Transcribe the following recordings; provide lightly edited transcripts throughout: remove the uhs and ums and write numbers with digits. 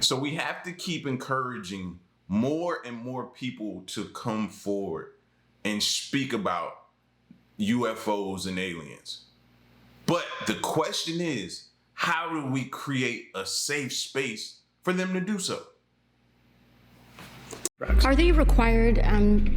So we have to keep encouraging more and more people to come forward and speak about UFOs and aliens. But the question is, how do we create a safe space for them to do so? Are they required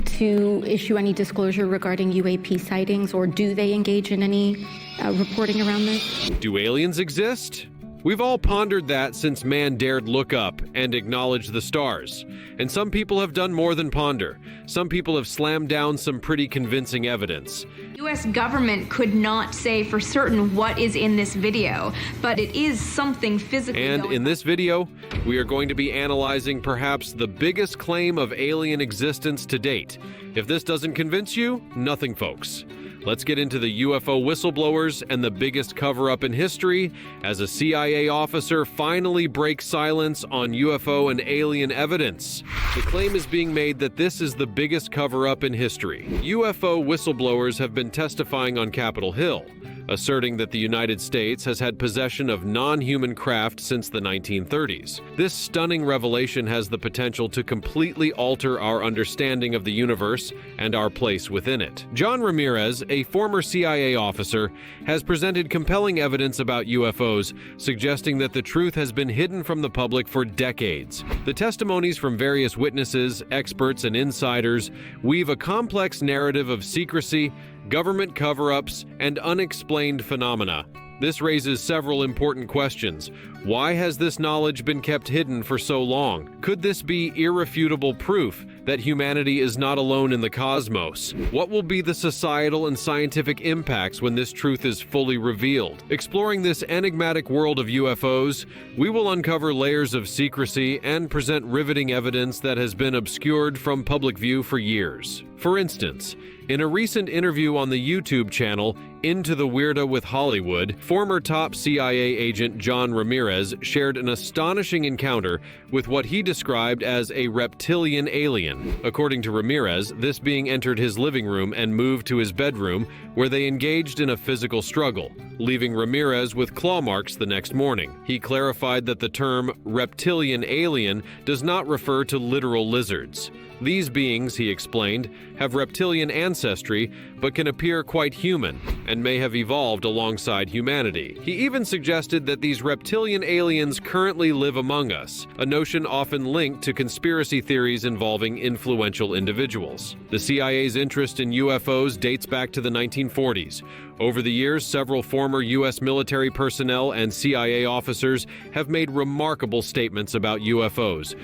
to issue any disclosure regarding UAP sightings, or do they engage in any reporting around this? Do aliens exist? We've all pondered that since man dared look up and acknowledge the stars. And some people have done more than ponder. Some people have slammed down some pretty convincing evidence. U.S. government could not say for certain what is in this video, but it is something physically And going in on. this video, we are going to be analyzing perhaps the biggest claim of alien existence to date. If this doesn't convince you, nothing, folks. Let's get into the UFO whistleblowers and the biggest cover-up in history as a CIA officer finally breaks silence on UFO and alien evidence. The claim is being made that this is the biggest cover-up in history. UFO whistleblowers have been testifying on Capitol Hill, asserting that the United States has had possession of non-human craft since the 1930s. This stunning revelation has the potential to completely alter our understanding of the universe and our place within it. John Ramirez, a former CIA officer, has presented compelling evidence about UFOs, suggesting that the truth has been hidden from the public for decades. The testimonies from various witnesses, experts, and insiders weave a complex narrative of secrecy, government cover-ups, and unexplained phenomena. This raises several important questions. Why has this knowledge been kept hidden for so long? Could this be irrefutable proof that humanity is not alone in the cosmos? What will be the societal and scientific impacts when this truth is fully revealed? Exploring this enigmatic world of UFOs, we will uncover layers of secrecy and present riveting evidence that has been obscured from public view for years. For instance, in a recent interview on the YouTube channel Into the Weirdo with Hollywood, former top CIA agent John Ramirez shared an astonishing encounter with what he described as a reptilian alien. According to Ramirez, this being entered his living room and moved to his bedroom, where they engaged in a physical struggle, leaving Ramirez with claw marks the next morning. He clarified that the term reptilian alien does not refer to literal lizards. These beings, he explained, have reptilian ancestry but can appear quite human and may have evolved alongside humanity. He even suggested that these reptilian aliens currently live among us, a notion often linked to conspiracy theories involving influential individuals. The CIA's interest in UFOs dates back to the 1940s. Over the years, several former U.S. military personnel and CIA officers have made remarkable statements about UFOs.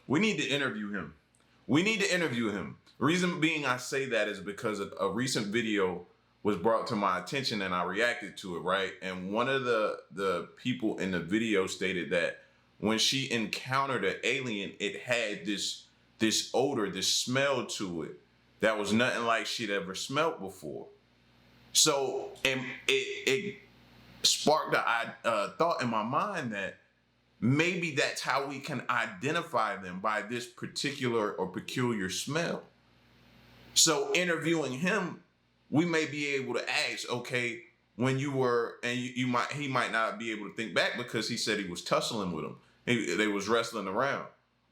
We need to interview him. We need to interview him. The reason being I say that is because a recent video was brought to my attention and I reacted to it, right? And one of the people in the video stated that when she encountered an alien, it had this odor, this smell to it that was nothing like she'd ever smelled before. So it sparked a thought in my mind that maybe that's how we can identify them, by this particular or peculiar smell. So interviewing him, we may be able to ask, okay, when you were, and he might not be able to think back because he said he was tussling with him. They was wrestling around.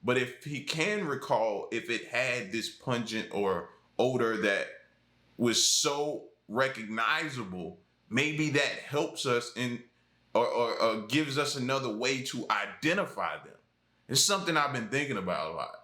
But if he can recall, if it had this pungent or odor that was so recognizable, maybe that helps us in or gives us another way to identify them. It's something I've been thinking about a lot.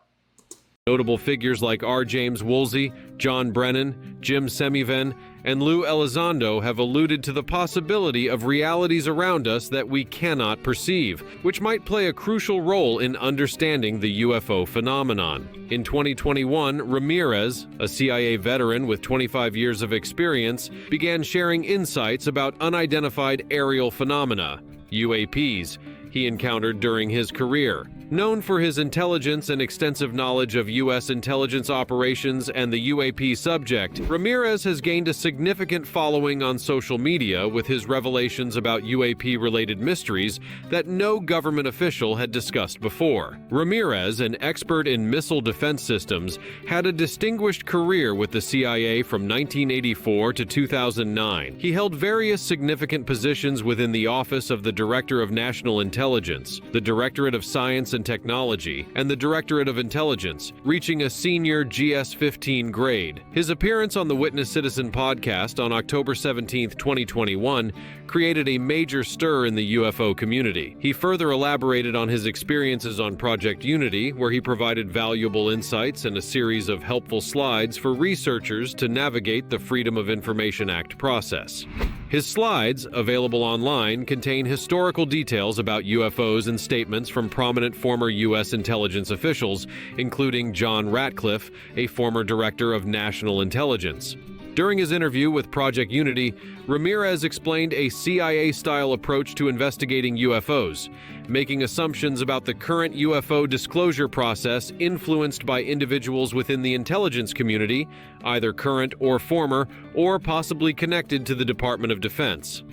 Notable figures like R. James Woolsey, John Brennan, Jim Semivan, and Lou Elizondo have alluded to the possibility of realities around us that we cannot perceive, which might play a crucial role in understanding the UFO phenomenon. In 2021, Ramirez, a CIA veteran with 25 years of experience, began sharing insights about unidentified aerial phenomena, UAPs, he encountered during his career. Known for his intelligence and extensive knowledge of U.S. intelligence operations and the UAP subject, Ramirez has gained a significant following on social media with his revelations about UAP-related mysteries that no government official had discussed before. Ramirez, an expert in missile defense systems, had a distinguished career with the CIA from 1984 to 2009. He held various significant positions within the Office of the Director of National Intelligence, the Directorate of Science and Technology and the Directorate of Intelligence, reaching a senior GS-15 grade. His appearance on the Witness Citizen podcast on October 17, 2021, created a major stir in the UFO community. He further elaborated on his experiences on Project Unity, where he provided valuable insights and a series of helpful slides for researchers to navigate the Freedom of Information Act process. His slides, available online, contain historical details about UFOs and statements from prominent former U.S. intelligence officials, including John Ratcliffe, a former director of national intelligence. During his interview with Project Unity, Ramirez explained a CIA-style approach to investigating UFOs, making assumptions about the current UFO disclosure process influenced by individuals within the intelligence community, either current or former, or possibly connected to the Department of Defense.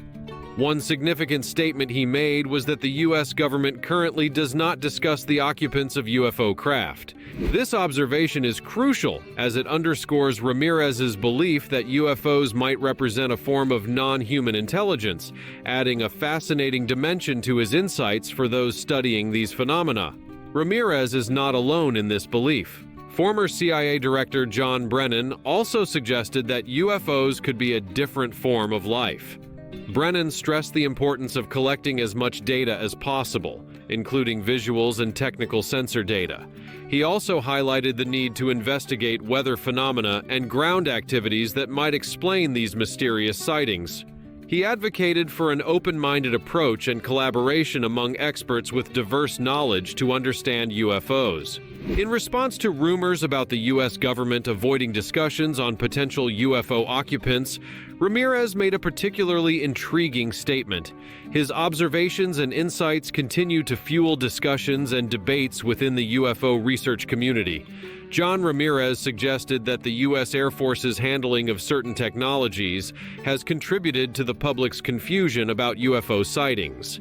One significant statement he made was that the U.S. government currently does not discuss the occupants of UFO craft. This observation is crucial as it underscores Ramirez's belief that UFOs might represent a form of non-human intelligence, adding a fascinating dimension to his insights for those studying these phenomena. Ramirez is not alone in this belief. Former CIA Director John Brennan also suggested that UFOs could be a different form of life. Brennan stressed the importance of collecting as much data as possible, including visuals and technical sensor data. He also highlighted the need to investigate weather phenomena and ground activities that might explain these mysterious sightings. He advocated for an open-minded approach and collaboration among experts with diverse knowledge to understand UFOs. In response to rumors about the U.S. government avoiding discussions on potential UFO occupants, Ramirez made a particularly intriguing statement. His observations and insights continue to fuel discussions and debates within the UFO research community. John Ramirez suggested that the U.S. Air Force's handling of certain technologies has contributed to the public's confusion about UFO sightings.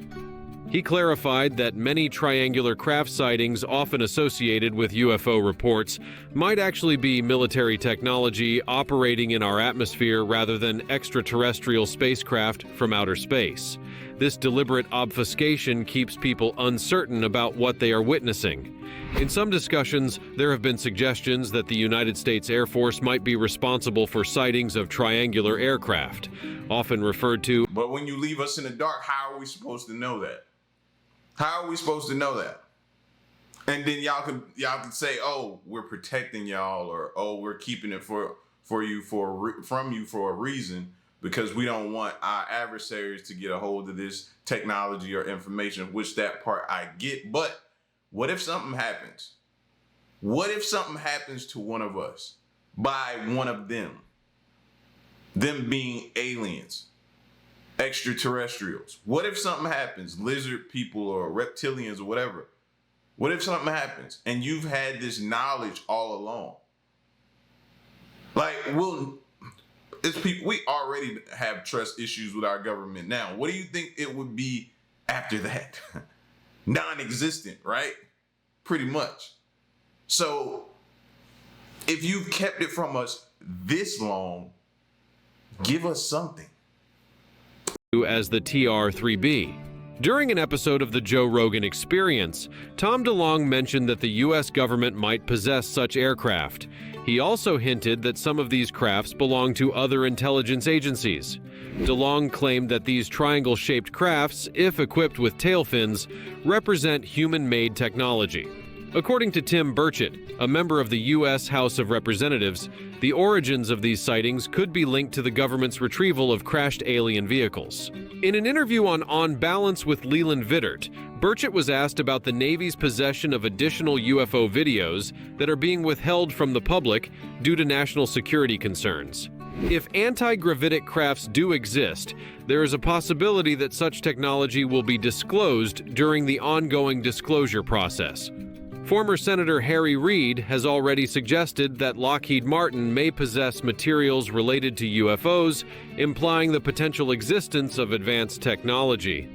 He clarified that many triangular craft sightings often associated with UFO reports might actually be military technology operating in our atmosphere rather than extraterrestrial spacecraft from outer space. This deliberate obfuscation keeps people uncertain about what they are witnessing. In some discussions, there have been suggestions that the United States Air Force might be responsible for sightings of triangular aircraft, often referred to. But when you leave us in the dark, how are we supposed to know that? How are we supposed to know that? And then y'all can say, "Oh, we're protecting y'all," or "Oh, we're keeping it from you for a reason because we don't want our adversaries to get a hold of this technology or information." Which that part I get, but what if something happens? What if something happens to one of us by one of them? Them being aliens. Extraterrestrials. What if something happens? Lizard people or reptilians or whatever. What if something happens and you've had this knowledge all along? Like, it's people, we already have trust issues with our government now. What do you think it would be after that? Non-existent, right? Pretty much. So if you've kept it from us this long, give us something. As the TR-3B. During an episode of the Joe Rogan Experience, Tom DeLonge mentioned that the U.S. government might possess such aircraft. He also hinted that some of these crafts belong to other intelligence agencies. DeLonge claimed that these triangle-shaped crafts, if equipped with tail fins, represent human-made technology. According to Tim Burchett, a member of the U.S. House of Representatives, the origins of these sightings could be linked to the government's retrieval of crashed alien vehicles. In an interview on Balance with Leland Vittert, Burchett was asked about the Navy's possession of additional UFO videos that are being withheld from the public due to national security concerns. If anti-gravitic crafts do exist, there is a possibility that such technology will be disclosed during the ongoing disclosure process. Former Senator Harry Reid has already suggested that Lockheed Martin may possess materials related to UFOs, implying the potential existence of advanced technology.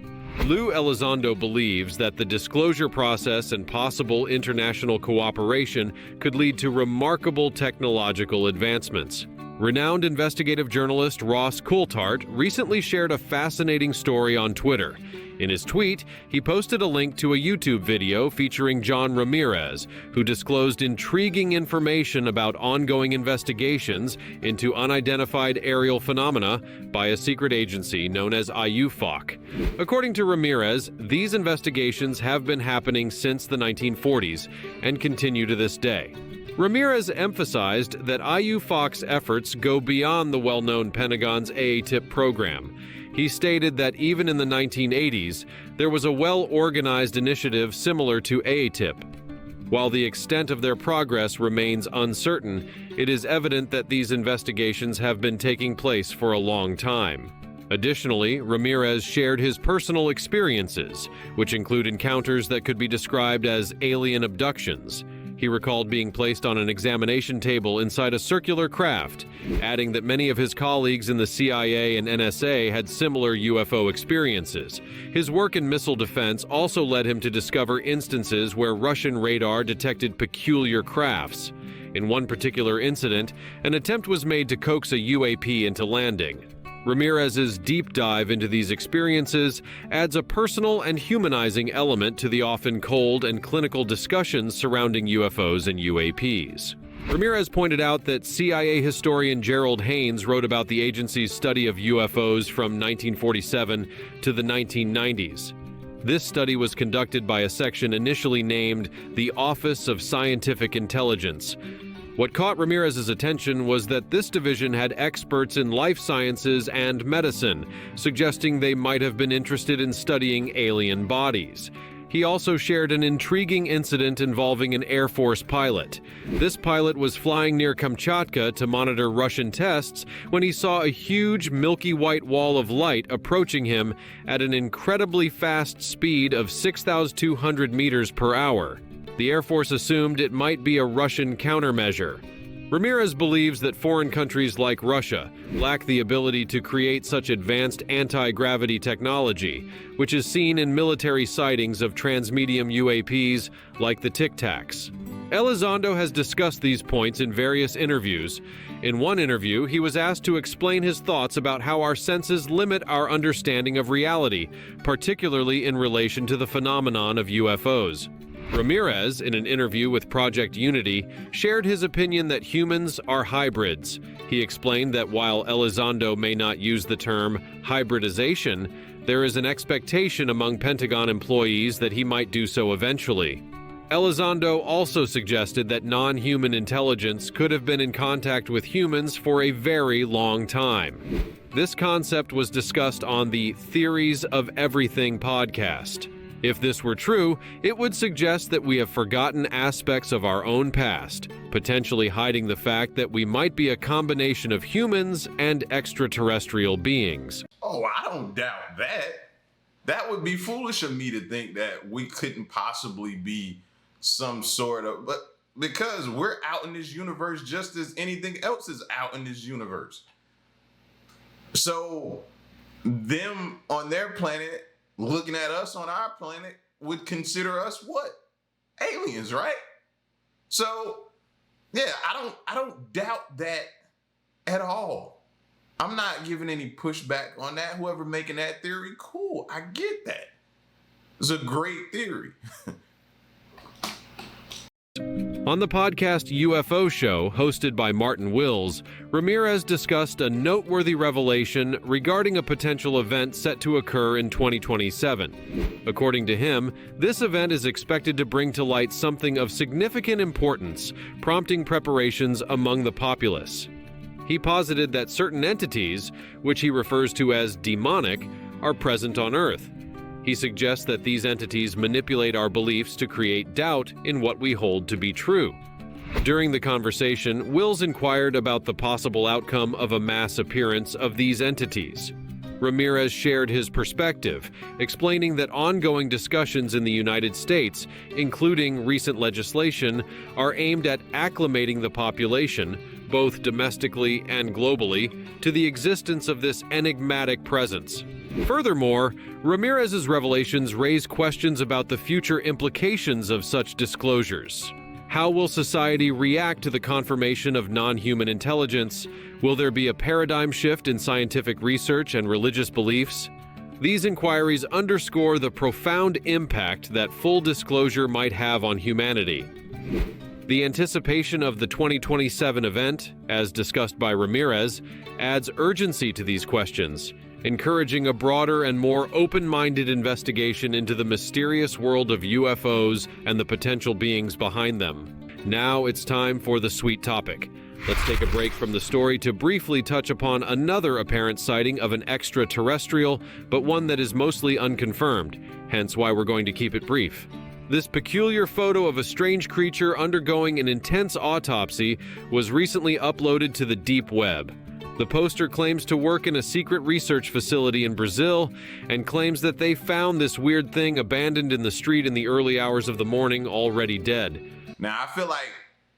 Lou Elizondo believes that the disclosure process and possible international cooperation could lead to remarkable technological advancements. Renowned investigative journalist Ross Coulthart recently shared a fascinating story on Twitter. In his tweet, he posted a link to a YouTube video featuring John Ramirez, who disclosed intriguing information about ongoing investigations into unidentified aerial phenomena by a secret agency known as UFO. According to Ramirez, these investigations have been happening since the 1940s and continue to this day. Ramirez emphasized that UFO's efforts go beyond the well-known Pentagon's AATIP program. He stated that even in the 1980s, there was a well-organized initiative similar to AATIP. While the extent of their progress remains uncertain, it is evident that these investigations have been taking place for a long time. Additionally, Ramirez shared his personal experiences, which include encounters that could be described as alien abductions. He recalled being placed on an examination table inside a circular craft, adding that many of his colleagues in the CIA and NSA had similar UFO experiences. His work in missile defense also led him to discover instances where Russian radar detected peculiar crafts. In one particular incident, an attempt was made to coax a UAP into landing. Ramirez's deep dive into these experiences adds a personal and humanizing element to the often cold and clinical discussions surrounding UFOs and UAPs. Ramirez pointed out that CIA historian Gerald Haynes wrote about the agency's study of UFOs from 1947 to the 1990s. This study was conducted by a section initially named the Office of Scientific Intelligence. What caught Ramirez's attention was that this division had experts in life sciences and medicine, suggesting they might have been interested in studying alien bodies. He also shared an intriguing incident involving an Air Force pilot. This pilot was flying near Kamchatka to monitor Russian tests when he saw a huge milky white wall of light approaching him at an incredibly fast speed of 6,200 meters per hour. The Air Force assumed it might be a Russian countermeasure. Ramirez believes that foreign countries like Russia lack the ability to create such advanced anti-gravity technology, which is seen in military sightings of transmedium UAPs like the Tic Tacs. Elizondo has discussed these points in various interviews. In one interview, he was asked to explain his thoughts about how our senses limit our understanding of reality, particularly in relation to the phenomenon of UFOs. Ramirez, in an interview with Project Unity, shared his opinion that humans are hybrids. He explained that while Elizondo may not use the term hybridization, there is an expectation among Pentagon employees that he might do so eventually. Elizondo also suggested that non-human intelligence could have been in contact with humans for a very long time. This concept was discussed on the Theories of Everything podcast. If this were true, it would suggest that we have forgotten aspects of our own past, potentially hiding the fact that we might be a combination of humans and extraterrestrial beings. Oh, I don't doubt that. That would be foolish of me to think that we couldn't possibly be some sort of, but because we're out in this universe just as anything else is out in this universe. So them on their planet looking at us on our planet would consider us what? Aliens, right? So, yeah, I don't doubt that at all. I'm not giving any pushback on that. Whoever making that theory, cool, I get that. It's a great theory. On the podcast UFO Show, hosted by Martin Wills, Ramirez discussed a noteworthy revelation regarding a potential event set to occur in 2027. According to him, this event is expected to bring to light something of significant importance, prompting preparations among the populace. He posited that certain entities, which he refers to as demonic, are present on Earth. He suggests that these entities manipulate our beliefs to create doubt in what we hold to be true. During the conversation, Wills inquired about the possible outcome of a mass appearance of these entities. Ramirez shared his perspective, explaining that ongoing discussions in the United States, including recent legislation, are aimed at acclimating the population, both domestically and globally, to the existence of this enigmatic presence. Furthermore, Ramirez's revelations raise questions about the future implications of such disclosures. How will society react to the confirmation of non-human intelligence? Will there be a paradigm shift in scientific research and religious beliefs? These inquiries underscore the profound impact that full disclosure might have on humanity. The anticipation of the 2027 event, as discussed by Ramirez, adds urgency to these questions, encouraging a broader and more open-minded investigation into the mysterious world of UFOs and the potential beings behind them. Now it's time for the sweet topic. Let's take a break from the story to briefly touch upon another apparent sighting of an extraterrestrial, but one that is mostly unconfirmed, hence why we're going to keep it brief. This peculiar photo of a strange creature undergoing an intense autopsy was recently uploaded to the deep web. The poster claims to work in a secret research facility in Brazil and claims that they found this weird thing abandoned in the street in the early hours of the morning, already dead. Now, I feel like,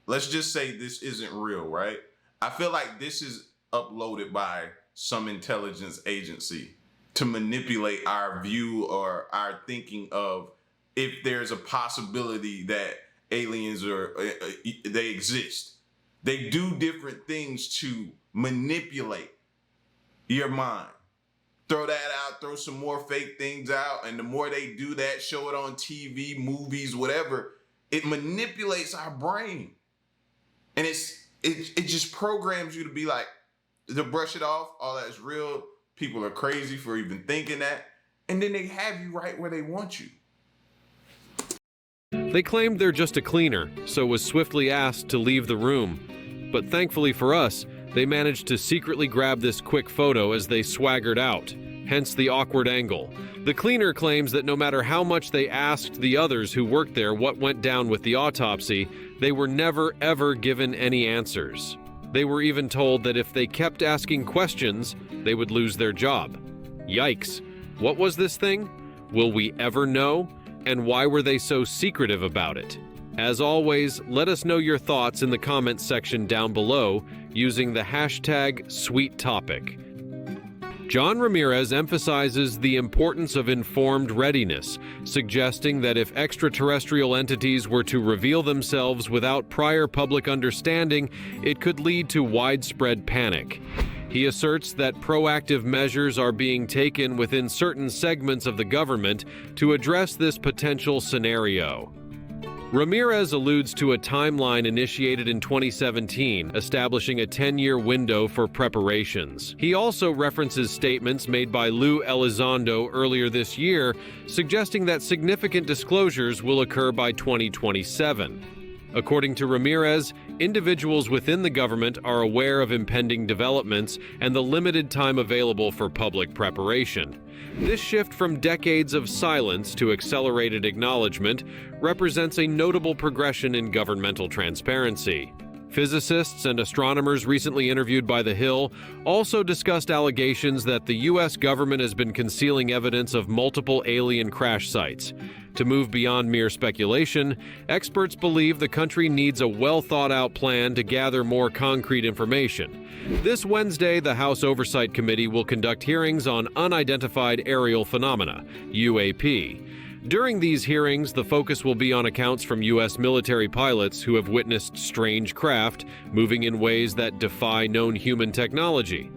let's just say this isn't real, right? I feel like this is uploaded by some intelligence agency to manipulate our view or our thinking of if there's a possibility that aliens they exist. They do different things to manipulate your mind. Throw that out, throw some more fake things out, and the more they do that, show it on TV, movies, whatever, it manipulates our brain. And it just programs you to be like, to brush it off, all that's real, people are crazy for even thinking that, and then they have you right where they want you. They claimed they're just a cleaner, so was swiftly asked to leave the room. But thankfully for us, they managed to secretly grab this quick photo as they swaggered out, hence the awkward angle. The cleaner claims that no matter how much they asked the others who worked there what went down with the autopsy, they were never ever given any answers. They were even told that if they kept asking questions, they would lose their job. Yikes. What was this thing? Will we ever know? And why were they so secretive about it? As always, let us know your thoughts in the comments section down below using the hashtag #SweetTopic. John Ramirez emphasizes the importance of informed readiness, suggesting that if extraterrestrial entities were to reveal themselves without prior public understanding, it could lead to widespread panic. He asserts that proactive measures are being taken within certain segments of the government to address this potential scenario. Ramirez alludes to a timeline initiated in 2017, establishing a 10-year window for preparations. He also references statements made by Lou Elizondo earlier this year, suggesting that significant disclosures will occur by 2027. According to Ramirez, individuals within the government are aware of impending developments and the limited time available for public preparation. This shift from decades of silence to accelerated acknowledgement represents a notable progression in governmental transparency. Physicists and astronomers recently interviewed by The Hill also discussed allegations that the U.S. government has been concealing evidence of multiple alien crash sites. To move beyond mere speculation, experts believe the country needs a well-thought-out plan to gather more concrete information. This Wednesday, the House Oversight Committee will conduct hearings on unidentified aerial phenomena, UAP. During these hearings, the focus will be on accounts from U.S. military pilots who have witnessed strange craft moving in ways that defy known human technology.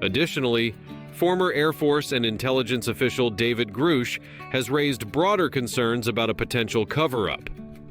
Additionally, former Air Force and intelligence official David Grush has raised broader concerns about a potential cover-up.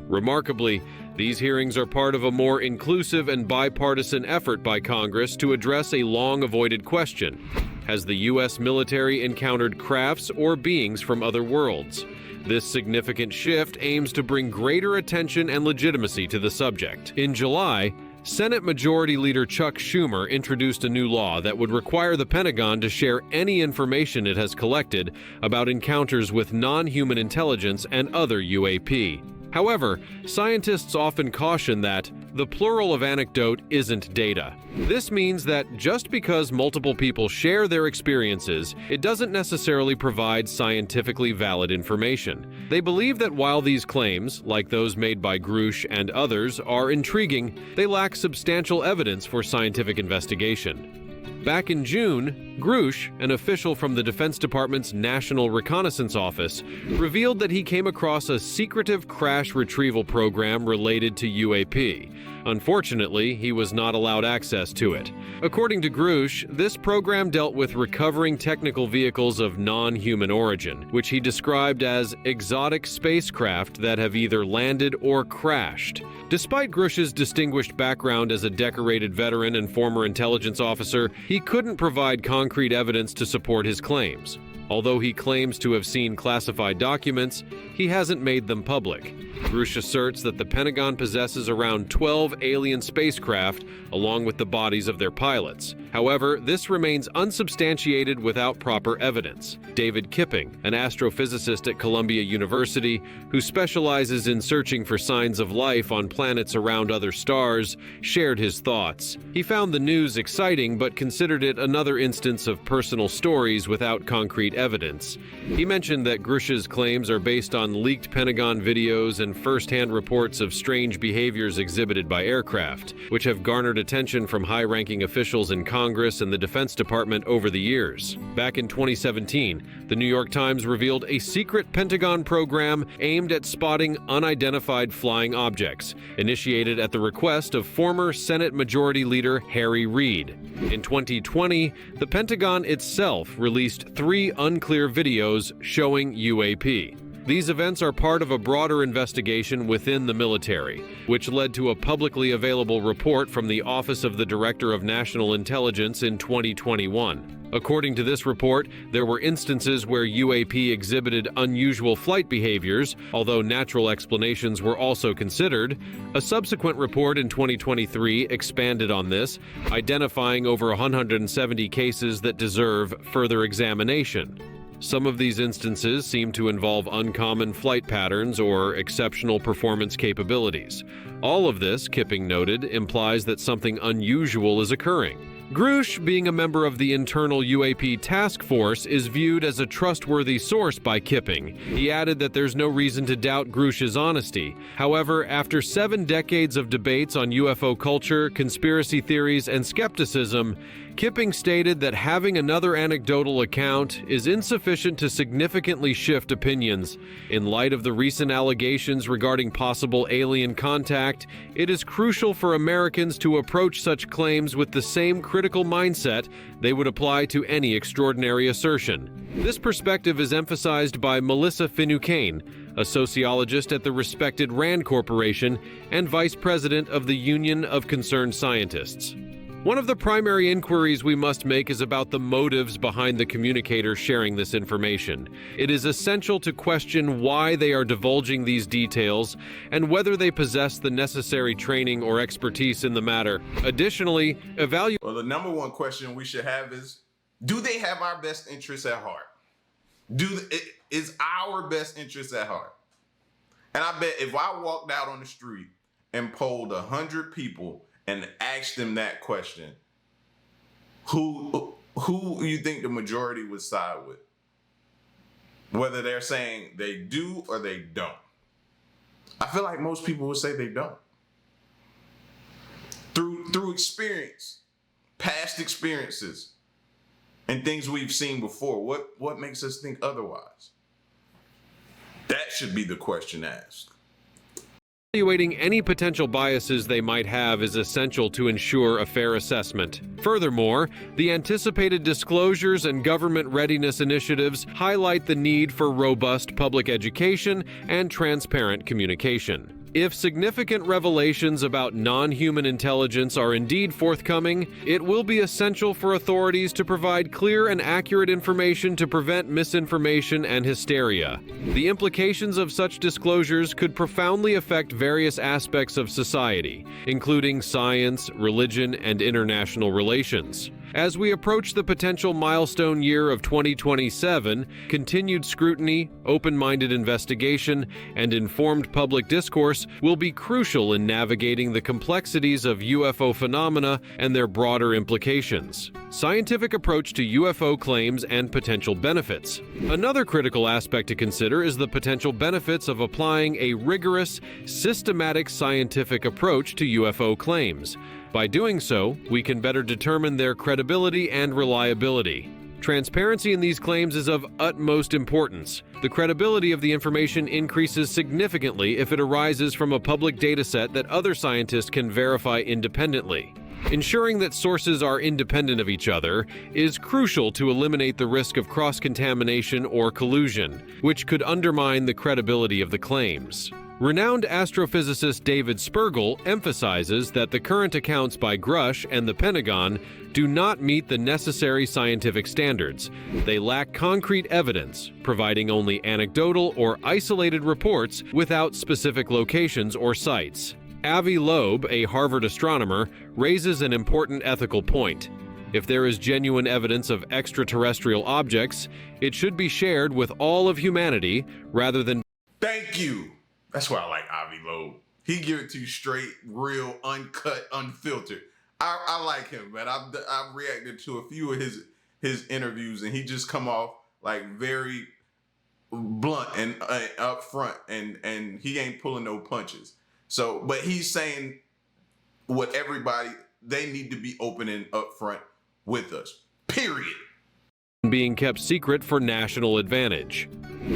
Remarkably, these hearings are part of a more inclusive and bipartisan effort by Congress to address a long-avoided question: has the U.S. military encountered crafts or beings from other worlds? This significant shift aims to bring greater attention and legitimacy to the subject. In July, Senate Majority Leader Chuck Schumer introduced a new law that would require the Pentagon to share any information it has collected about encounters with non-human intelligence and other UAP. However, scientists often caution that the plural of anecdote isn't data. This means that just because multiple people share their experiences, it doesn't necessarily provide scientifically valid information. They believe that while these claims, like those made by Grush and others, are intriguing, they lack substantial evidence for scientific investigation. Back in June, Grush, an official from the Defense Department's National Reconnaissance Office, revealed that he came across a secretive crash retrieval program related to UAP. Unfortunately, he was not allowed access to it. According to Grush, this program dealt with recovering technical vehicles of non-human origin, which he described as exotic spacecraft that have either landed or crashed. Despite Grush's distinguished background as a decorated veteran and former intelligence officer, he couldn't provide concrete evidence to support his claims. Although he claims to have seen classified documents, he hasn't made them public. Grush asserts that the Pentagon possesses around 12 alien spacecraft, along with the bodies of their pilots. However, this remains unsubstantiated without proper evidence. David Kipping, an astrophysicist at Columbia University who specializes in searching for signs of life on planets around other stars, shared his thoughts. He found the news exciting but considered it another instance of personal stories without concrete evidence. He mentioned that Grush's claims are based on leaked Pentagon videos and first-hand reports of strange behaviors exhibited by aircraft, which have garnered attention from high-ranking officials in Congress and the Defense Department over the years. Back in 2017, the New York Times revealed a secret Pentagon program aimed at spotting unidentified flying objects, initiated at the request of former Senate Majority Leader Harry Reid. In 2020, the Pentagon itself released 3 unclear videos showing UAP. These events are part of a broader investigation within the military, which led to a publicly available report from the Office of the Director of National Intelligence in 2021. According to this report, there were instances where UAP exhibited unusual flight behaviors, although natural explanations were also considered. A subsequent report in 2023 expanded on this, identifying over 170 cases that deserve further examination. Some of these instances seem to involve uncommon flight patterns or exceptional performance capabilities. All of this, Kipping noted, implies that something unusual is occurring. Grush, being a member of the internal UAP task force, is viewed as a trustworthy source by Kipping. He added that there's no reason to doubt Grush's honesty. However, after 7 decades of debates on UFO culture, conspiracy theories, and skepticism, Kipping stated that having another anecdotal account is insufficient to significantly shift opinions. In light of the recent allegations regarding possible alien contact, it is crucial for Americans to approach such claims with the same critical mindset they would apply to any extraordinary assertion. This perspective is emphasized by Melissa Finucane, a sociologist at the respected RAND Corporation and vice president of the Union of Concerned Scientists. One of the primary inquiries we must make is about the motives behind the communicators sharing this information. It is essential to question why they are divulging these details and whether they possess the necessary training or expertise in the matter. Additionally, Well, the number one question we should have is, do they have our best interests at heart? Is our best interest at heart? And I bet if I walked out on the street and polled 100 people and asked them that question, who you think the majority would side with? Whether they're saying they do or they don't. I feel like most people would say they don't. Through experience, past experiences, and things we've seen before, what makes us think otherwise? That should be the question asked. Evaluating any potential biases they might have is essential to ensure a fair assessment. Furthermore, the anticipated disclosures and government readiness initiatives highlight the need for robust public education and transparent communication. If significant revelations about non-human intelligence are indeed forthcoming, it will be essential for authorities to provide clear and accurate information to prevent misinformation and hysteria. The implications of such disclosures could profoundly affect various aspects of society, including science, religion, and international relations. As we approach the potential milestone year of 2027, continued scrutiny, open-minded investigation, and informed public discourse will be crucial in navigating the complexities of UFO phenomena and their broader implications. Scientific approach to UFO claims and potential benefits. Another critical aspect to consider is the potential benefits of applying a rigorous, systematic scientific approach to UFO claims. By doing so, we can better determine their credibility and reliability. Transparency in these claims is of utmost importance. The credibility of the information increases significantly if it arises from a public dataset that other scientists can verify independently. Ensuring that sources are independent of each other is crucial to eliminate the risk of cross-contamination or collusion, which could undermine the credibility of the claims. Renowned astrophysicist David Spergel emphasizes that the current accounts by Grush and the Pentagon do not meet the necessary scientific standards. They lack concrete evidence, providing only anecdotal or isolated reports without specific locations or sites. Avi Loeb, a Harvard astronomer, raises an important ethical point. If there is genuine evidence of extraterrestrial objects, it should be shared with all of humanity rather than... Thank you. That's why I like Avi Loeb. He give it to you straight, real, uncut, unfiltered. I like him, man. I've reacted to a few of his interviews, and he just come off like very blunt and upfront, and he ain't pulling no punches. So, but he's saying what everybody, they need to be open and upfront with us. Period. Being kept secret for national advantage.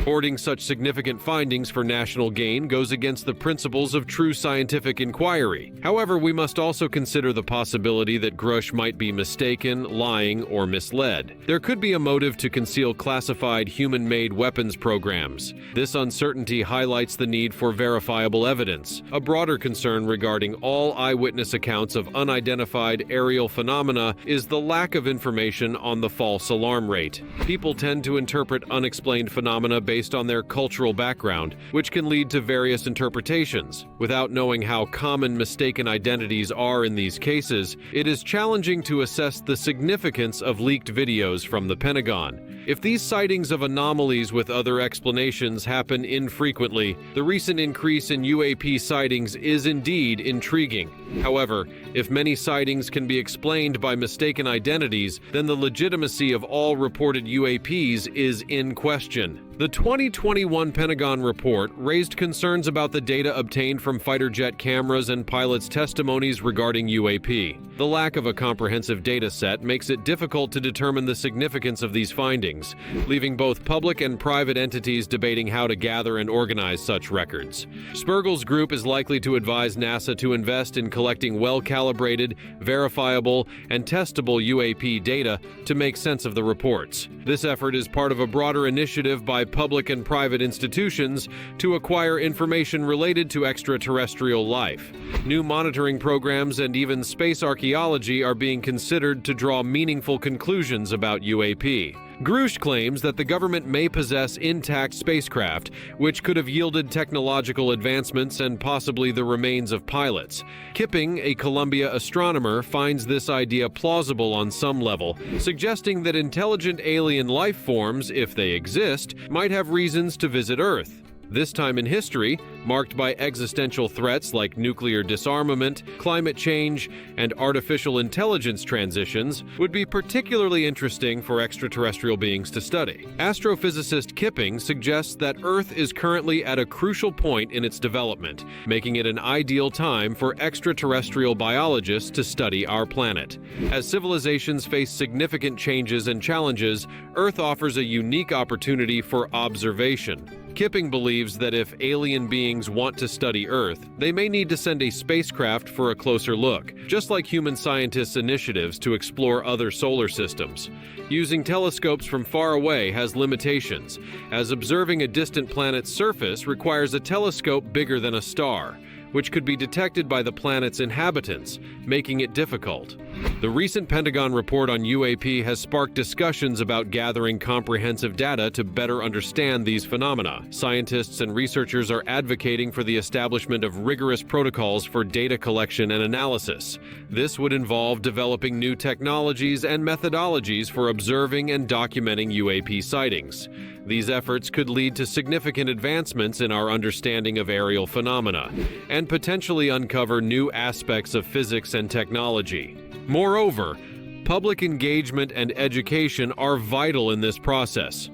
Hoarding such significant findings for national gain goes against the principles of true scientific inquiry. However, we must also consider the possibility that Grush might be mistaken, lying, or misled. There could be a motive to conceal classified human-made weapons programs. This uncertainty highlights the need for verifiable evidence. A broader concern regarding all eyewitness accounts of unidentified aerial phenomena is the lack of information on the false alarm rate. People tend to interpret unexplained phenomena based on their cultural background, which can lead to various interpretations. Without knowing how common mistaken identities are in these cases, it is challenging to assess the significance of leaked videos from the Pentagon. If these sightings of anomalies with other explanations happen infrequently, the recent increase in UAP sightings is indeed intriguing. However, if many sightings can be explained by mistaken identities, then the legitimacy of all reported UAPs is in question. The 2021 Pentagon report raised concerns about the data obtained from fighter jet cameras and pilots' testimonies regarding UAP. The lack of a comprehensive data set makes it difficult to determine the significance of these findings, leaving both public and private entities debating how to gather and organize such records. Spergel's group is likely to advise NASA to invest in collecting well-calibrated, verifiable, and testable UAP data to make sense of the reports. This effort is part of a broader initiative by public and private institutions to acquire information related to extraterrestrial life. New monitoring programs and even space archaeology are being considered to draw meaningful conclusions about UAP. Grush claims that the government may possess intact spacecraft, which could have yielded technological advancements and possibly the remains of pilots. Kipping, a Columbia astronomer, finds this idea plausible on some level, suggesting that intelligent alien life forms, if they exist, might have reasons to visit Earth. This time in history, marked by existential threats like nuclear disarmament, climate change, and artificial intelligence transitions, would be particularly interesting for extraterrestrial beings to study. Astrophysicist Kipping suggests that Earth is currently at a crucial point in its development, making it an ideal time for extraterrestrial biologists to study our planet. As civilizations face significant changes and challenges, Earth offers a unique opportunity for observation. Kipping believes that if alien beings want to study Earth, they may need to send a spacecraft for a closer look, just like human scientists' initiatives to explore other solar systems. Using telescopes from far away has limitations, as observing a distant planet's surface requires a telescope bigger than a star, which could be detected by the planet's inhabitants, making it difficult. The recent Pentagon report on UAP has sparked discussions about gathering comprehensive data to better understand these phenomena. Scientists and researchers are advocating for the establishment of rigorous protocols for data collection and analysis. This would involve developing new technologies and methodologies for observing and documenting UAP sightings. These efforts could lead to significant advancements in our understanding of aerial phenomena and potentially uncover new aspects of physics and technology. Moreover, public engagement and education are vital in this process.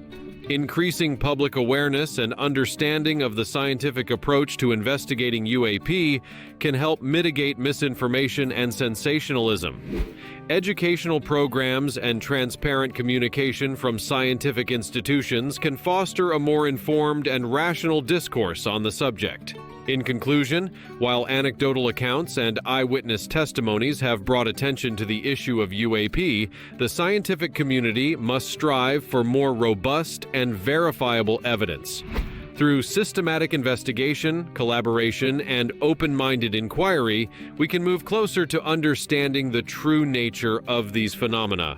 Increasing public awareness and understanding of the scientific approach to investigating UAP can help mitigate misinformation and sensationalism. Educational programs and transparent communication from scientific institutions can foster a more informed and rational discourse on the subject. In conclusion, while anecdotal accounts and eyewitness testimonies have brought attention to the issue of UAP, the scientific community must strive for more robust and verifiable evidence. Through systematic investigation, collaboration, and open-minded inquiry, we can move closer to understanding the true nature of these phenomena.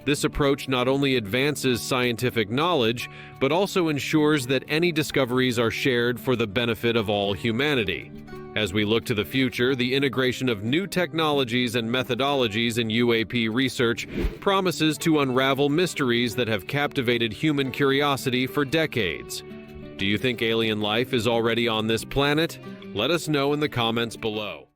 This approach not only advances scientific knowledge, but also ensures that any discoveries are shared for the benefit of all humanity. As we look to the future, the integration of new technologies and methodologies in UAP research promises to unravel mysteries that have captivated human curiosity for decades. Do you think alien life is already on this planet? Let us know in the comments below.